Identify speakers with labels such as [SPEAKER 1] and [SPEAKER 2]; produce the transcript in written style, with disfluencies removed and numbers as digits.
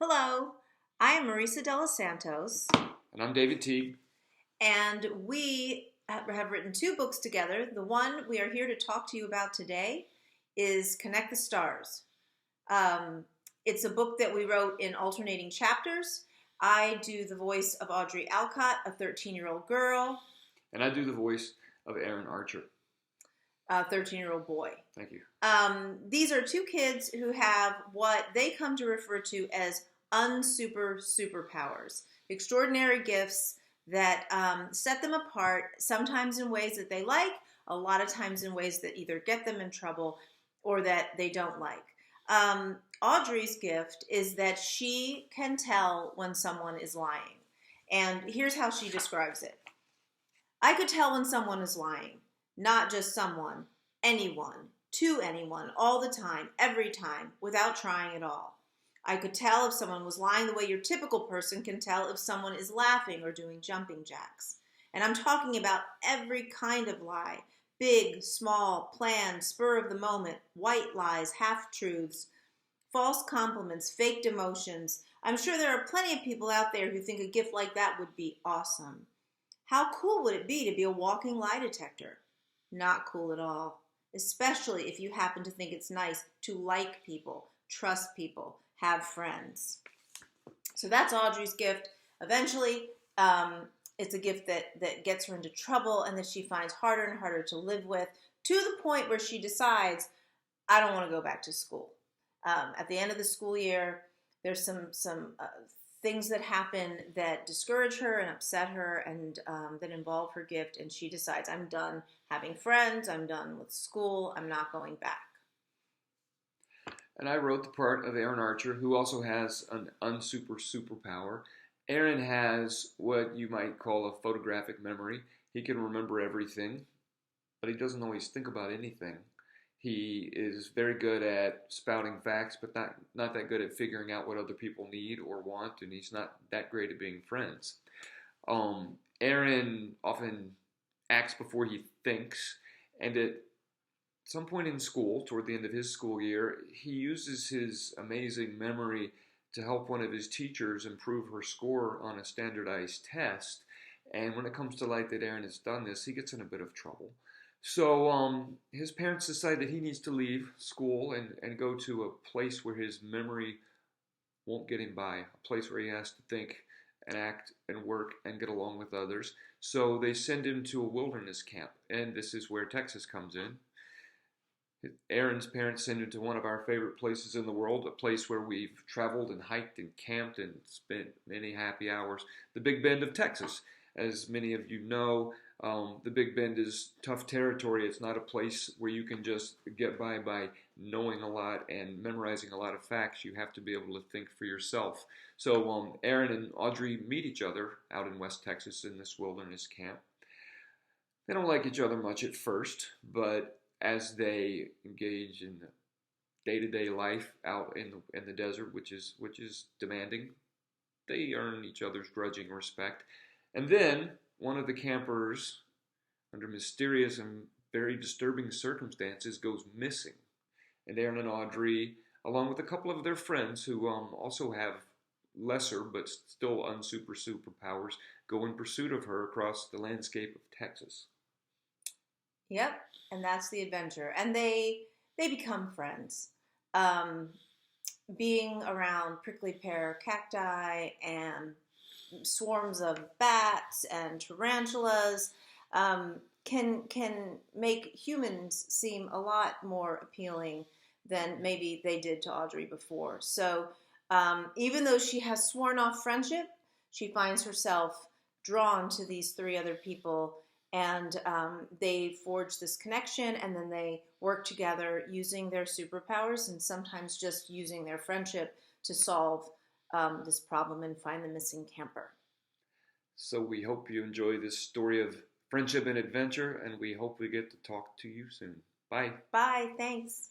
[SPEAKER 1] Hello, I am Marisa de los Santos,
[SPEAKER 2] And I'm David Teague.
[SPEAKER 1] and we have written two books together. The one we are here to talk to you about today is Connect the Stars. It's a book that we wrote in alternating chapters. I do the voice of Audrey Alcott, a 13-year-old girl.
[SPEAKER 2] And I do the voice of Aaron Archer.
[SPEAKER 1] A 13-year-old boy.
[SPEAKER 2] Thank you.
[SPEAKER 1] These are two kids who have what they come to refer to as superpowers, extraordinary gifts that set them apart, sometimes in ways that they like, a lot of times in ways that either get them in trouble or that they don't like. Audrey's gift is that she can tell when someone is lying. And here's how she describes it. I could tell when someone is lying. Not just someone, anyone, to anyone, all the time, every time, without trying at all. I could tell if someone was lying the way your typical person can tell if someone is laughing or doing jumping jacks. And I'm talking about every kind of lie. Big, small, planned, spur of the moment, white lies, half-truths, false compliments, faked emotions. I'm sure there are plenty of people out there who think a gift like that would be awesome. How cool would it be to be a walking lie detector? Not cool at all, especially if you happen to think it's nice to like people, trust people, have friends. So that's Audrey's gift. Eventually, it's a gift that gets her into trouble and that she finds harder and harder to live with, to the point where she decides, I don't want to go back to school. At the end of the school year, there's some things that happen that discourage her and upset her and that involve her gift, and she decides, I'm done having friends, I'm done with school, I'm not going back.
[SPEAKER 2] And I wrote the part of Aaron Archer, who also has an superpower. Aaron has what you might call a photographic memory. He can remember everything, but he doesn't always think about anything. He is very good at spouting facts, but not that good at figuring out what other people need or want, and he's not that great at being friends. Aaron often acts before he thinks, and at some point in school, toward the end of his school year, he uses his amazing memory to help one of his teachers improve her score on a standardized test. And when it comes to light that Aaron has done this, he gets in a bit of trouble. So his parents decide that he needs to leave school and go to a place where his memory won't get him by, a place where he has to think and act and work and get along with others. So they send him to a wilderness camp, and this is where Texas comes in. Aaron's parents send him to one of our favorite places in the world, a place where we've traveled and hiked and camped and spent many happy hours, the Big Bend of Texas. As many of you know, the Big Bend is tough territory. It's not a place where you can just get by knowing a lot and memorizing a lot of facts. You have to be able to think for yourself. So Aaron and Audrey meet each other out in West Texas in this wilderness camp. They don't like each other much at first, but as they engage in the day-to-day life out in the desert, which is demanding, they earn each other's grudging respect. And then one of the campers, under mysterious and very disturbing circumstances, goes missing. And Aaron and Audrey, along with a couple of their friends who also have lesser but still superpowers, go in pursuit of her across the landscape of Texas.
[SPEAKER 1] Yep, and that's the adventure. And they become friends. Being around prickly pear cacti and swarms of bats and tarantulas can make humans seem a lot more appealing than maybe they did to Audrey before. So even though she has sworn off friendship, she finds herself drawn to these three other people, and they forge this connection, and then they work together using their superpowers and sometimes just using their friendship to solve this problem and find the missing camper.
[SPEAKER 2] So we hope you enjoy this story of friendship and adventure, and we hope we get to talk to you soon. Bye.
[SPEAKER 1] Bye. Thanks.